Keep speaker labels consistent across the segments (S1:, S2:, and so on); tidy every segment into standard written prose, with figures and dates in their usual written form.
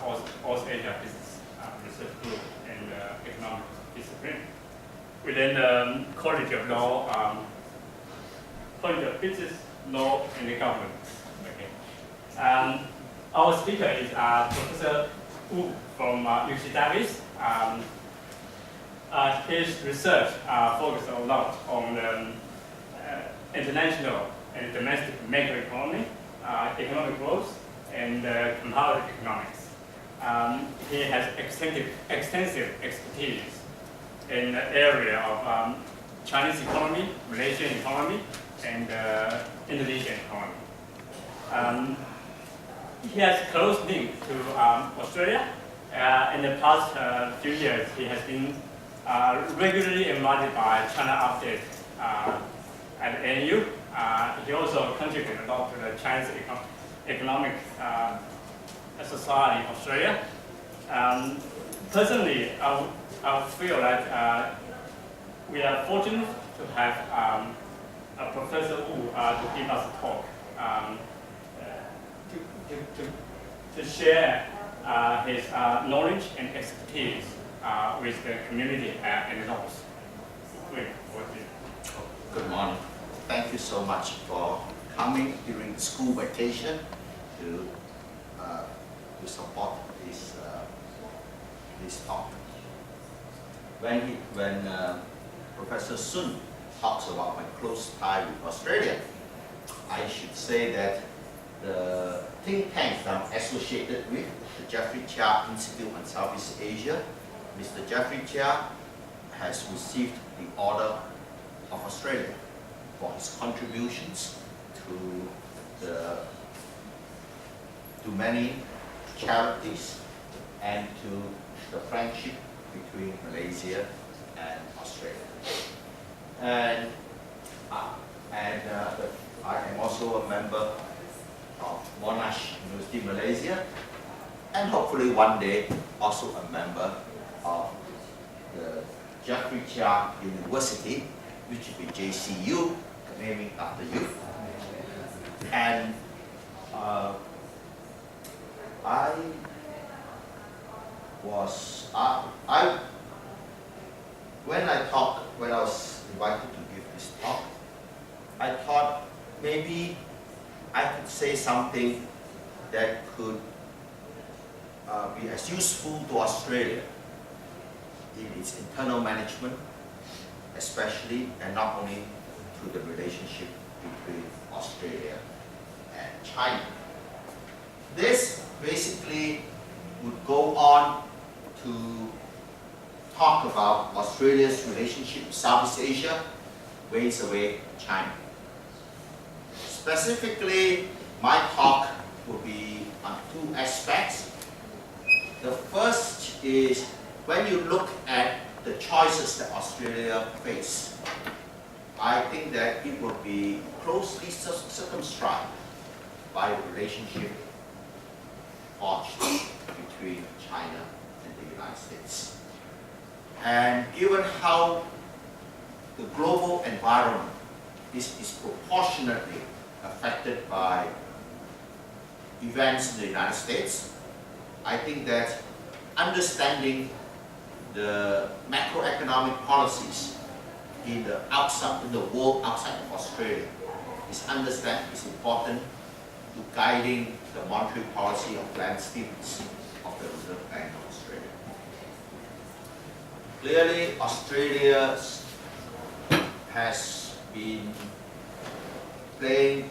S1: AusAsia Business Research Group and economic discipline. Within the College of Law, College of Business, Law, and the Government. Okay. Our speaker is Professor Wu from UC Davis. His research focuses a lot on international and domestic macroeconomy, economic growth, and comparative economics. He has extensive expertise in the area of Chinese economy, Malaysian economy, and Indonesian economy. He has a close link to Australia. In the past few years, he has been regularly invited by China Update at ANU. He also contributed a lot to the Chinese Economic Society of Australia. Personally, I feel that we are fortunate to have Professor Wu to give us a talk, to share his knowledge and expertise with the community and the North.
S2: Good morning. Thank you so much for coming during the school vacation to support this talk. When Professor Sun talks about my close tie with Australia, I should say that the think tanks I'm associated with, the Jeffrey Chia Institute on Southeast Asia, Mr. Jeffrey Chia has received the Order of Australia for his contributions to many charities and to the friendship between Malaysia and Australia. And I am also a member of Monash University, Malaysia, and hopefully one day also a member of the Jeffrey Chia University, which will be JCU, naming after you. And when I was invited to give this talk, I thought maybe I could say something that could be as useful to Australia in its internal management, especially and not only to the relationship between Australia and China. This basically would go on to talk about Australia's relationship with Southeast Asia, ways away China. Specifically, my talk will be on two aspects. The first is when you look at the choices that Australia face, I think that it will be closely circumscribed by a relationship forged between China and the United States. And given how the global environment is disproportionately affected by events in the United States, I think that understanding the macroeconomic policies in the world outside of Australia is important to guiding the monetary policy of Glenn Stevens of the Reserve Bank of Australia. Clearly, Australia has been playing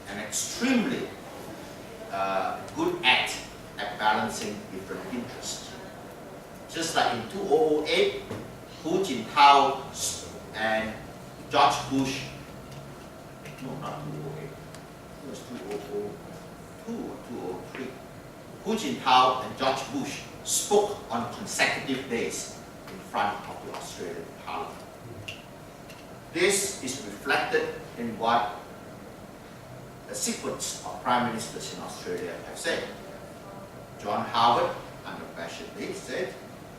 S2: an extremely good act at balancing different interests. Just like in 2008, Hu Jintao and George Bush, no, not 2008, it was 2002 or 2003. Hu Jintao and George Bush spoke on consecutive days in front of the Australian Parliament. This is reflected in what the sequence of prime ministers in Australia have said. John Howard, unabashedly, said,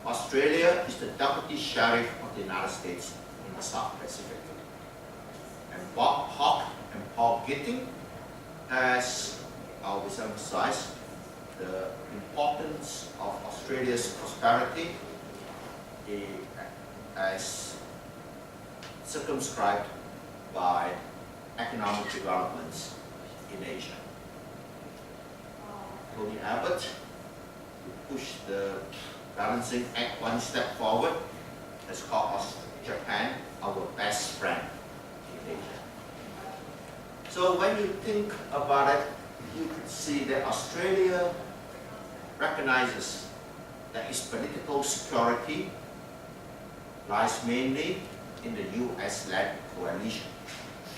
S2: Australia is the deputy sheriff of the United States in the South Pacific. And Bob Hawke and Paul Gitting has always emphasized the important elements of Australia's prosperity as circumscribed by economic developments in Asia. Tony Abbott, who pushed the balancing act one step forward, has called Japan our best friend in Asia. So when you think about it, you can see that Australia recognizes that its political security lies mainly in the US-led coalition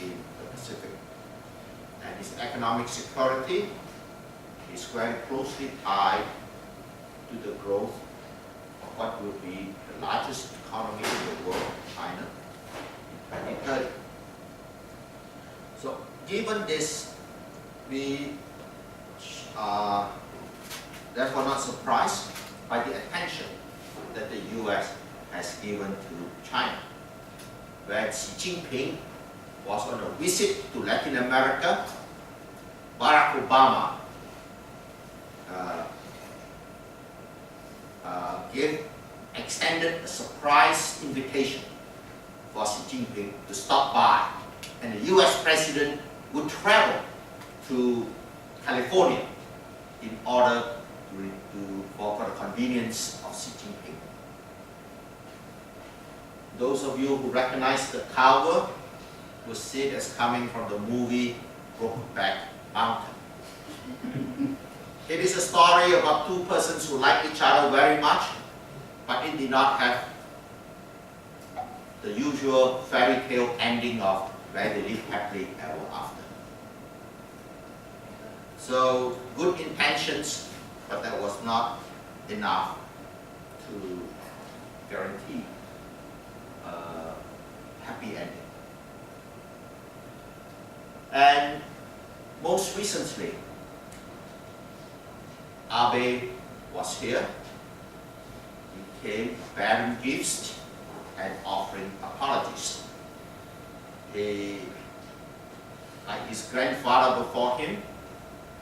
S2: in the Pacific. And its economic security is very closely tied to the growth of what will be the largest economy in the world, China, in 2030. So given this, we are therefore not surprised by the attention that the US has given to China. When Xi Jinping was on a visit to Latin America, Barack Obama extended a surprise invitation for Xi Jinping to stop by, and the US president would travel to California in order for the convenience of Xi Jinping. Those of you who recognize the tower will see it as coming from the movie Brokeback Mountain. It is a story about two persons who like each other very much, but it did not have the usual fairy tale ending of where they live happily ever after. So good intentions, but that was not enough to guarantee a happy ending. And most recently, Abe was here. He came bearing gifts and offering apologies. He, like his grandfather before him,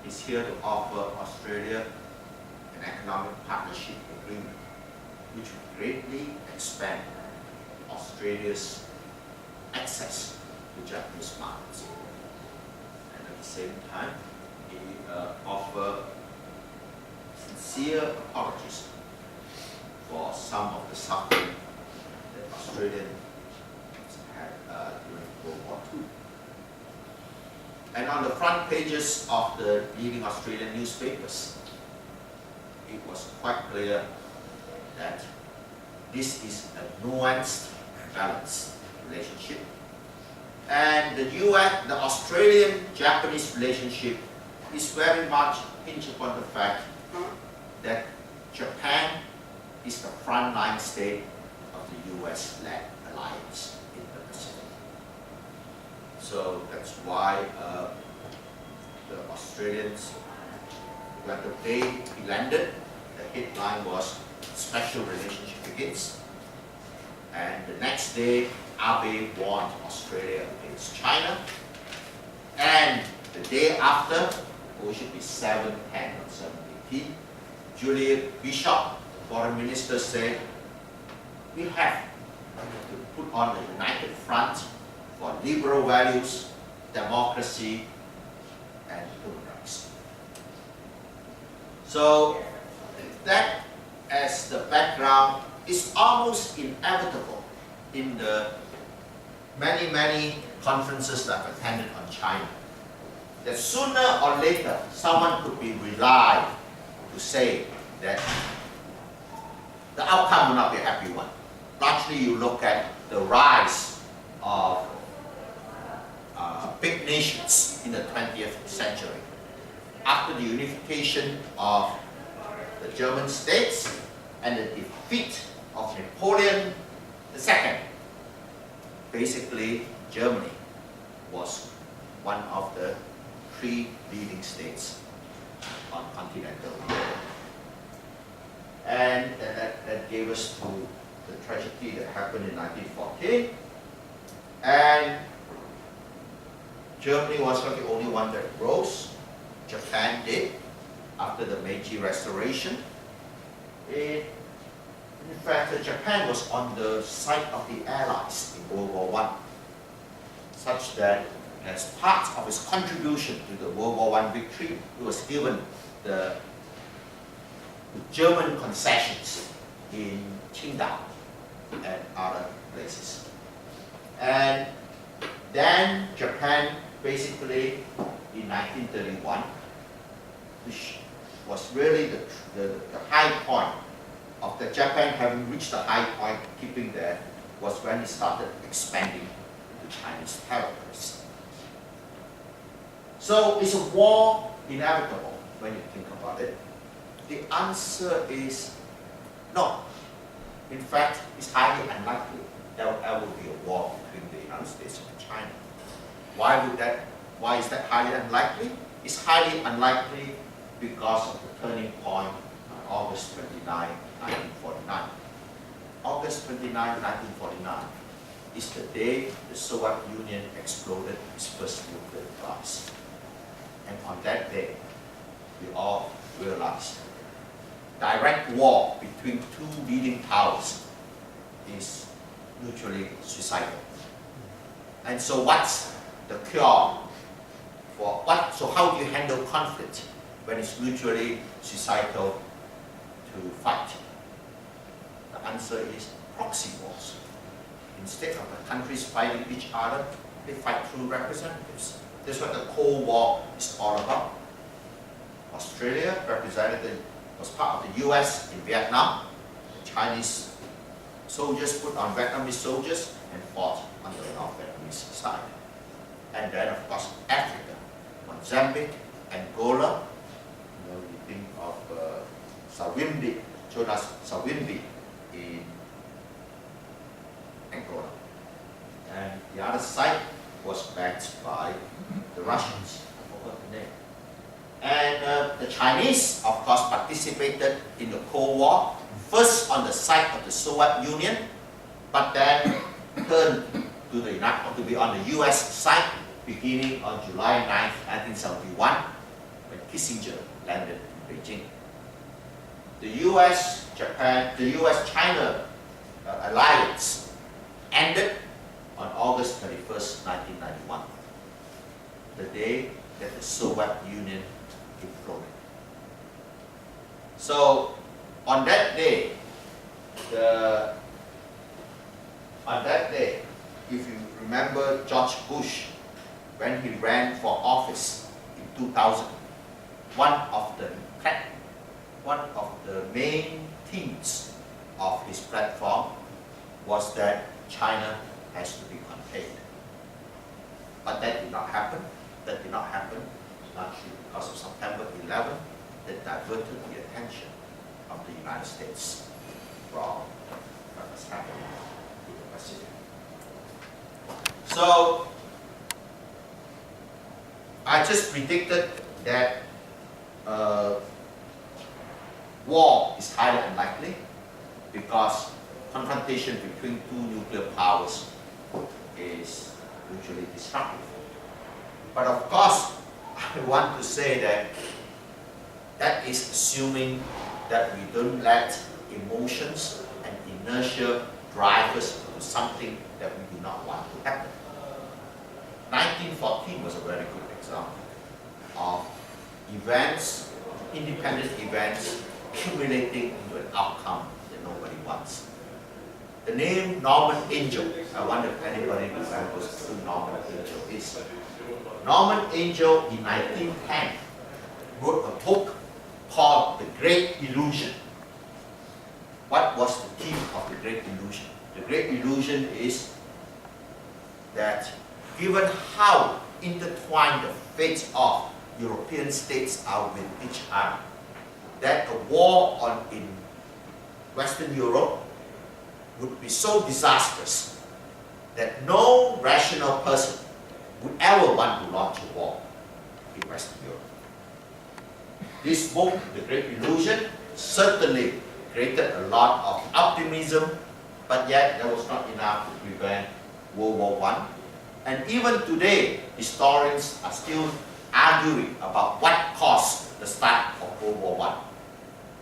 S2: is here to offer Australia an economic partnership agreement, which will greatly expand Australia's access to Japanese markets. And at the same time, he offered sincere apologies for some of the suffering that Australians had during World War II. And on the front pages of the leading Australian newspapers, it was quite clear that this is a nuanced, balanced relationship. And the Australian-Japanese relationship is very much hinged upon the fact that Japan is the frontline state of the US-led alliance in the Pacific. So that's why the Australians, when the day he landed, the headline was "Special Relationship Begins." And the next day, Abe warned Australia against China. And the day after, which should be 7/10 or 7/18, Julia Bishop, the foreign minister, said, we have to put on a united front for liberal values, democracy, and human rights. So that as the background is almost inevitable in the many conferences that I've attended on China, that sooner or later someone could be relied to say that the outcome will not be a happy one. Largely you look at the rise of big nations in the 20th century. After the unification of the German states and the defeat of Napoleon II, basically Germany was one of the three leading states on continental Europe. And that gave us to the tragedy that happened in 1914. And Germany was not the only one that rose. Japan did after the Meiji Restoration. In fact, Japan was on the side of the Allies in World War I, such that as part of its contribution to the World War I victory, it was given the German concessions in Qingdao and other places. And then Japan basically in 1931, which was really the high point of the Japan having reached the high point, keeping there, was when it started expanding into Chinese territories. So is a war inevitable when you think about it? The answer is no. In fact, it's highly unlikely there will ever be a war between the United States and China. Why is that highly unlikely? It's highly unlikely because of the turning point on August 29, 1949. August 29, 1949 is the day the Soviet Union exploded its first nuclear device. And on that day, we all realized direct war between two leading powers is mutually suicidal. And so what's the cure for what? So how do you handle conflict when it's mutually suicidal to fight? The answer is proxy wars. Instead of the countries fighting each other, they fight through representatives. That's what the Cold War is all about. Australia was part of the US in Vietnam. The Chinese soldiers put on Vietnamese soldiers and fought on the North Vietnamese side. And then, of course, Africa, Mozambique, Angola. You know, you think of Savimbi, Jonas Savimbi in Angola. And the other side was backed by the Russians. I forgot the name. And the Chinese, of course, participated in the Cold War, first on the side of the Soviet Union, but then turned to be on the US side, beginning on July 9, 1971, when Kissinger landed in Beijing. The US-China alliance ended on August 31st, 1991, the day that the Soviet Union imploded. So, on that day, if you remember George Bush, when he ran for office in 2000, one of the main themes of his platform was that China has to be contained. But that did not happen. Largely because of September 11, that diverted the attention of the United States from what was happening in the Pacific. So, I just predicted that war is highly unlikely because confrontation between two nuclear powers is mutually destructive. But of course, I want to say that that is assuming that we don't let emotions and inertia drive us to something that we do not want to happen. 1914 was a very good example of events, independent events, accumulating into an outcome that nobody wants. The name Norman Angell, I wonder if anybody remembers who Norman Angell is. Norman Angell in 1910 wrote a book called The Great Illusion. What was the theme of The Great Illusion? The Great Illusion is that given how intertwined the fates of European states are with each other, that a war in Western Europe would be so disastrous that no rational person would ever want to launch a war in Western Europe. This book, The Great Illusion, certainly created a lot of optimism, but yet there was not enough to prevent World War I. And even today, historians are still arguing about what caused the start of World War I.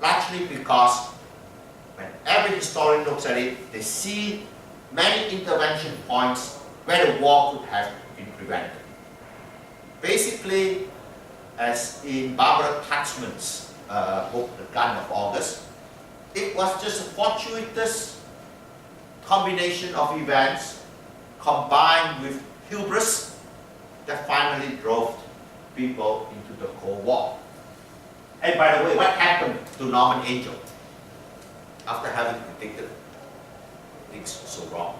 S2: Largely because every historian looks at it, they see many intervention points where the war could have been prevented. Basically, as in Barbara Tuchman's book, The Gun of August, it was just a fortuitous combination of events combined with hubris that finally drove people into the Cold War. And by the way, what happened to Norman Angell after having predicted things so wrong?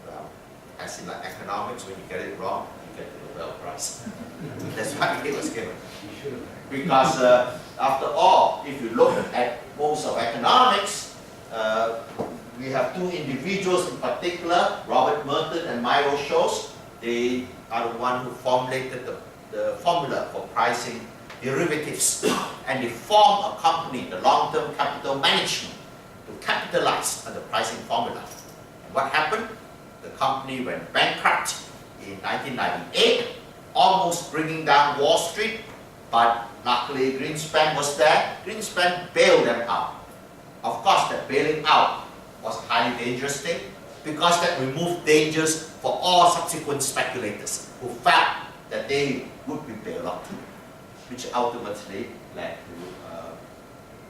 S2: Well, as in like economics, when you get it wrong, you get the Nobel Prize. That's why he was given. Because after all, if you look at most of economics, we have two individuals in particular, Robert Merton and Myro Scholes. They are the one who formulated the formula for pricing derivatives. And they form a company, the Long-Term Capital Management, to capitalize on the pricing formula. And what happened? The company went bankrupt in 1998, almost bringing down Wall Street, but luckily Greenspan was there. Greenspan bailed them out. Of course, that bailing out was a highly dangerous thing because that removed dangers for all subsequent speculators who felt that they would be bailed out too, which ultimately led to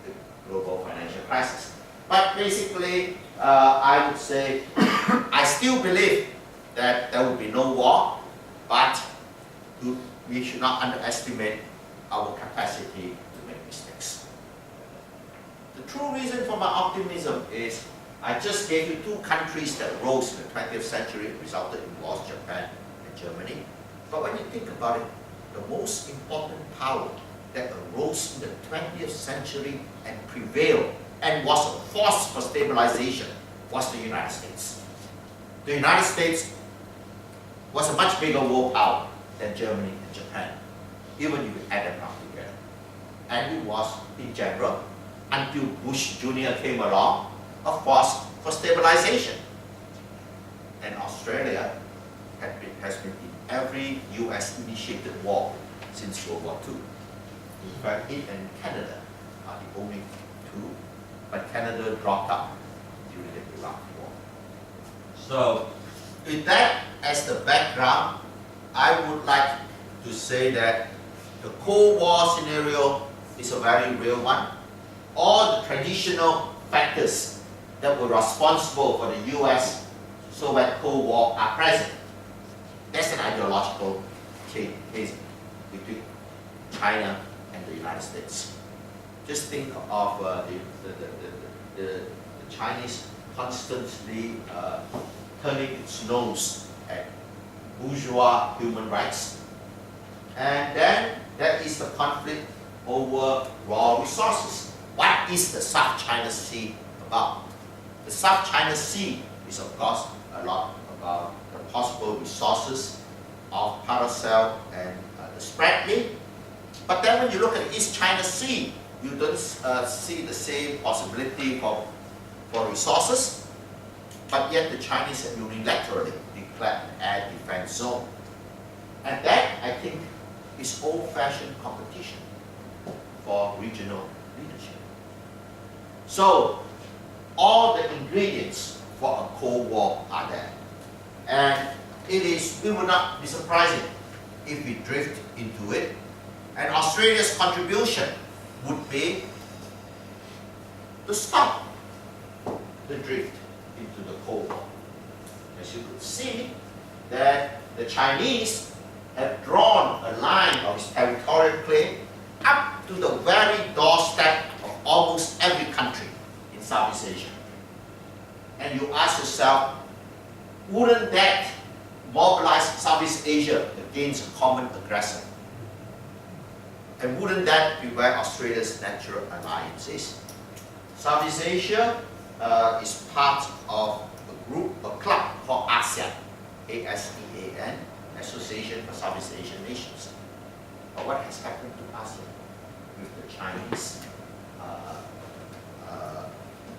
S2: the global financial crisis. But basically, I would say, I still believe that there will be no war, but we should not underestimate our capacity to make mistakes. The true reason for my optimism is I just gave you two countries that rose in the 20th century, resulted in wars, Japan and Germany. But when you think about it, the most important power that arose in the 20th century and prevailed and was a force for stabilization was the United States. The United States was a much bigger world power than Germany and Japan, even if you add them up together. And it was, in general, until Bush Jr. came along, a force for stabilization. And Australia has been in every US-initiated war since World War II. In fact, it and Canada are the only two, but Canada dropped out during the Iraq War. So, with that as the background, I would like to say that the Cold War scenario is a very real one. All the traditional factors that were responsible for the US-Soviet Cold War are present. That's an ideological case between China and the United States. Just think of the Chinese constantly turning its nose at bourgeois human rights. And then there is the conflict over raw resources. What is the South China Sea about? The South China Sea is, of course, a lot about the possible resources of Paracel and the Spratly. But then when you look at East China Sea, you don't see the same possibility for resources. But yet the Chinese have unilaterally declared an air defense zone. And that, I think, is old-fashioned competition for regional leadership. So, all the ingredients for a Cold War are there. And it will not be surprising if we drift into it. And Australia's contribution would be to stop the drift into the Cold War. As you could see, that the Chinese have drawn a line of its territorial claim up to the very doorstep of almost every country in Southeast Asia. And you ask yourself, wouldn't that mobilize Southeast Asia against a common aggressor? And wouldn't that be where Australia's natural alliance is? Southeast Asia is part of a club called ASEAN, ASEAN, Association for Southeast Asian Nations. But what has happened to ASEAN with the Chinese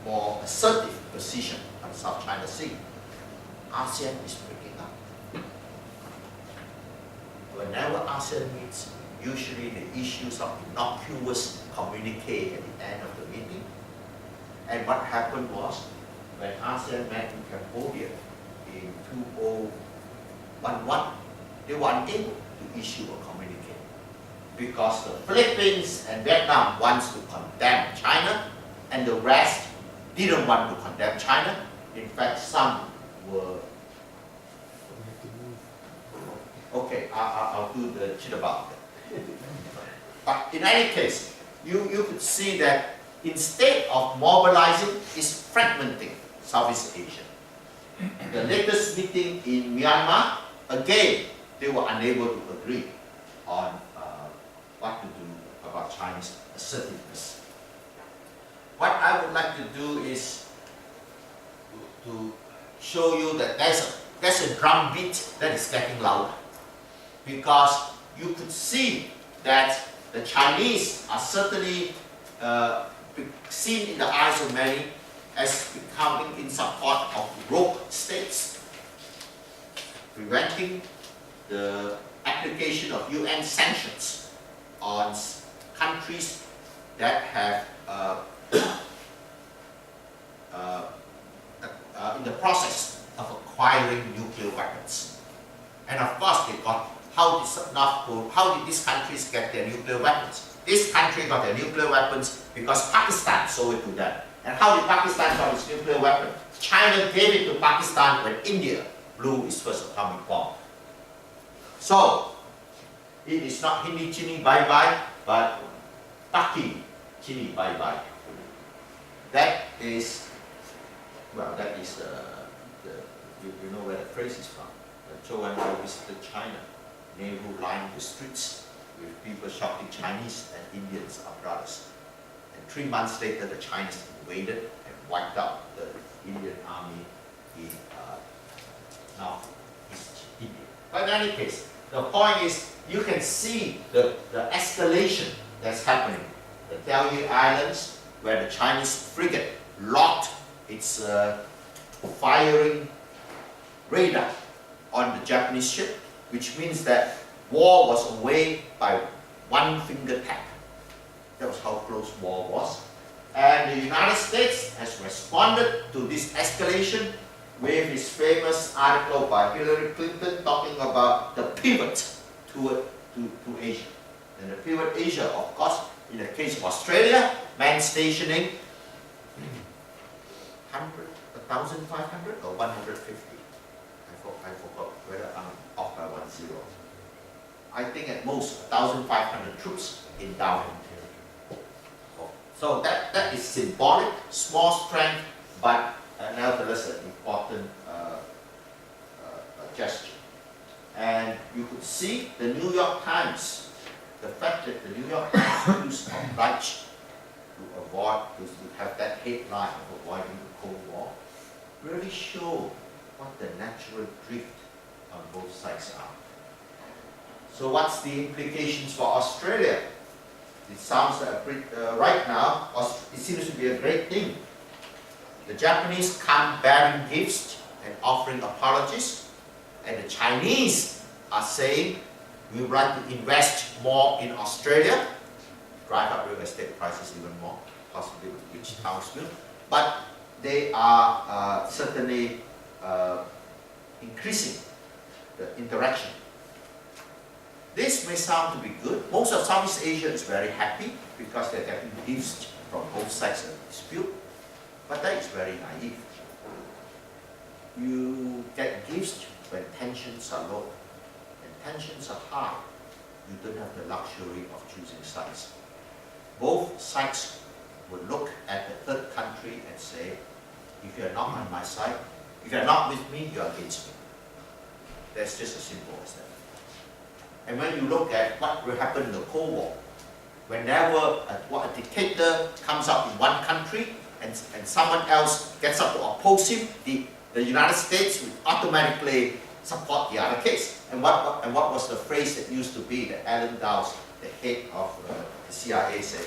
S2: more assertive position on South China Sea? ASEAN is breaking up. Whenever ASEAN meets, usually they issue some innocuous communique at the end of the meeting. And what happened was, when ASEAN met in Cambodia in 2011, they were unable to issue a communique because the Philippines and Vietnam wants to condemn China, and the rest didn't want to condemn China. In fact, some were okay. I'll do the shit about it. But in any case, you could see that instead of mobilizing, it's fragmenting Southeast Asia. The latest meeting in Myanmar, again, they were unable to agree on what to do about Chinese assertiveness. What I would like to do is to show you that there's a drum beat that is getting louder, because you could see that the Chinese are certainly seen in the eyes of many as becoming in support of rogue states, preventing the application of UN sanctions on countries that have in the process of acquiring nuclear weapons. And of course, they got how did these countries get their nuclear weapons? This country got their nuclear weapons because Pakistan sold it to them. And how did Pakistan got its nuclear weapon? China gave it to Pakistan when India blew its first atomic bomb. So, it is not Hindi chini bye bye, but Taki chini bye bye. That is, well, that is you know where the phrase is from. Zhou Enlai visited China. Nehru lined the streets with people shouting Chinese and Indians are brothers. And 3 months later, the Chinese invaded and wiped out the Indian army in Northeast India. But in any case, the point is, you can see the escalation that's happening. The Thye Islands, where the Chinese frigate locked its firing radar on the Japanese ship, which means that war was away by one finger tap. That was how close war was. And the United States has responded to this escalation with his famous article by Hillary Clinton talking about the pivot to Asia. And the pivot Asia, of course, in the case of Australia, meant stationing 1,500 or 150. I forgot whether I'm off by 10. I think at most 1,500 troops in downwind territory. So that is symbolic, small strength, but nevertheless an important gesture. And you could see the New York Times, the fact that the New York Times used obliged to have that headline of avoiding the Cold War, really show what the natural drift on both sides are. So what's the implications for Australia? It sounds like right now, it seems to be a great thing. The Japanese come bearing gifts and offering apologies, and the Chinese are saying we would like to invest more in Australia, drive up real estate prices even more, possibly which Townsville, but they are certainly increasing the interaction. This may sound to be good. Most of Southeast Asia is very happy because they're getting gifts from both sides of the dispute, but that is very naive. You get gifts when tensions are low. When tensions are high, you don't have the luxury of choosing sides. Both sides would look at the third country and say, if you're not on my side, if you're not with me, you're against me. That's just as simple as that. And when you look at what will happen in the Cold War, whenever a dictator comes up in one country and someone else gets up to oppose him, the United States will automatically support the other case. And what was the phrase that used to be that Alan Dowles, the head of the CIA, said?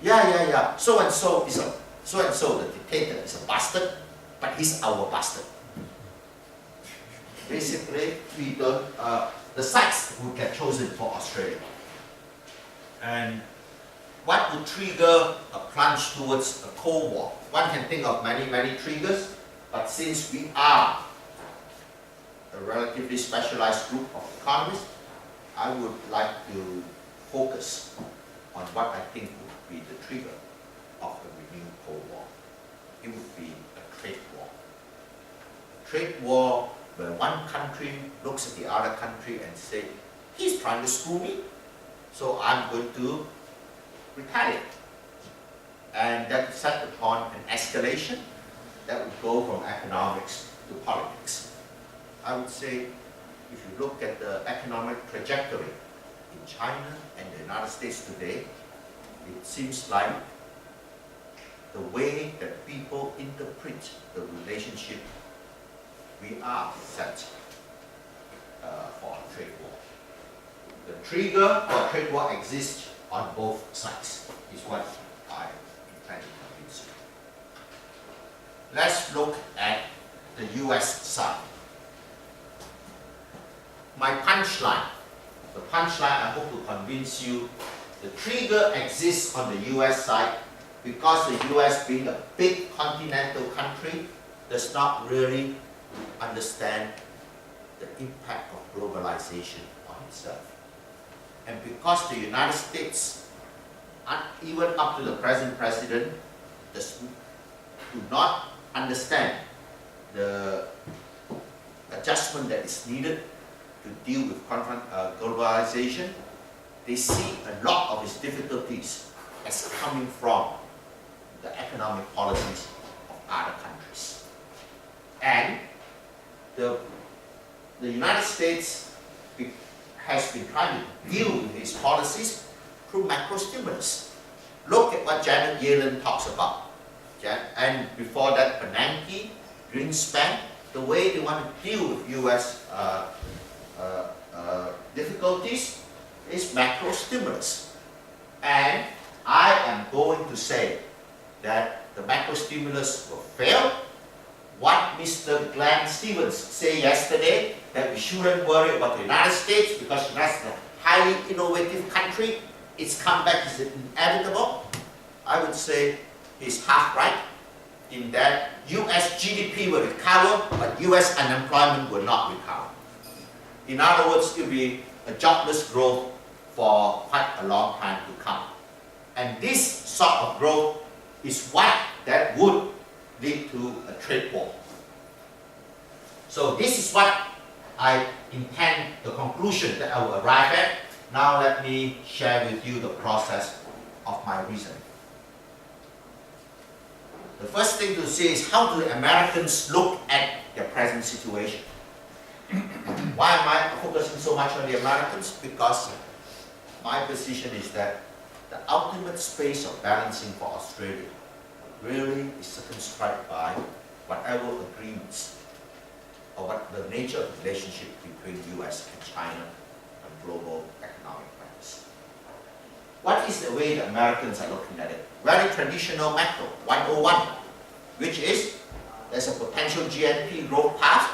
S2: Yeah, so and so, the dictator is a bastard, but he's our bastard. Basically, we don't, the sides would get chosen for Australia. And what would trigger a plunge towards a Cold War? One can think of many, many triggers, but since we are a relatively specialized group of economists, I would like to focus on what I think would be the trigger of a renewed Cold War. It would be a trade war. A trade war where one country looks at the other country and says, he's trying to screw me, so I'm going to retaliate. And that would set upon an escalation that would go from economics to politics. I would say, if you look at the economic trajectory in China and the United States today, it seems like the way that people interpret the relationship, we are set for a trade war. The trigger for a trade war exists on both sides, is what I intend to convince you. Let's look at the US side. My punchline, the punchline I hope to convince you, the trigger exists on the US side because the US, being a big continental country, does not really understand the impact of globalization on itself. And because the United States, even up to the present president, do not understand the adjustment that is needed to deal with globalization, they see a lot of its difficulties as coming from the economic policies of other countries. And the United States has been trying to deal with its policies through macro stimulus. Look at what Janet Yellen talks about. And before that, Bernanke, Greenspan, the way they want to deal with US difficulties is macro stimulus. And I am going to say that the macro stimulus will fail. What Mr. Glenn Stevens said yesterday, that we shouldn't worry about the United States because that's a highly innovative country, its comeback is inevitable. I would say he's half right in that US GDP will recover, but US unemployment will not recover. In other words, it will be a jobless growth for quite a long time to come. And this sort of growth is what that would lead to a trade war. So this is what I intend, the conclusion that I will arrive at. Now let me share with you the process of my reasoning. The first thing to say is, how do Americans look at their present situation? Why am I focusing so much on the Americans? Because my position is that the ultimate space of balancing for Australia really is circumscribed by whatever agreements or what the nature of the relationship between US and China on global economic matters. What is the way the Americans are looking at it? Very traditional macro, 101, which is there's a potential GNP growth path,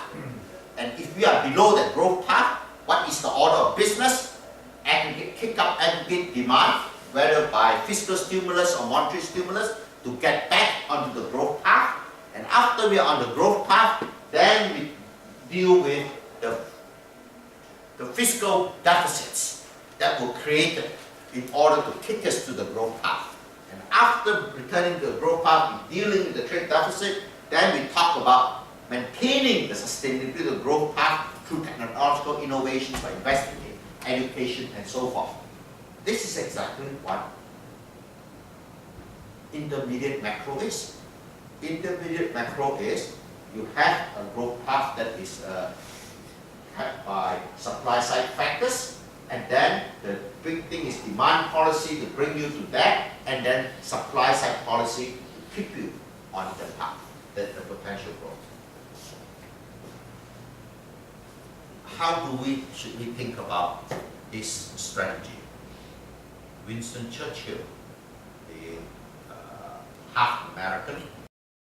S2: and if we are below that growth path, what is the order of business? Aggregate, kick up aggregate demand, whether by fiscal stimulus or monetary stimulus, to get back onto the growth path. And after we are on the growth path, then we deal with the fiscal deficits that were created in order to kick us to the growth path. And after returning to the growth path, we're dealing with the trade deficit, then we talk about maintaining the sustainability of the growth path through technological innovations by investing in education and so forth. This is exactly what intermediate macro is. Intermediate macro is you have a growth path that is kept by supply side factors, and then the big thing is demand policy to bring you to that, and then supply side policy to keep you on the path, the potential growth. How should we think about this strategy? Winston Churchill, the half American,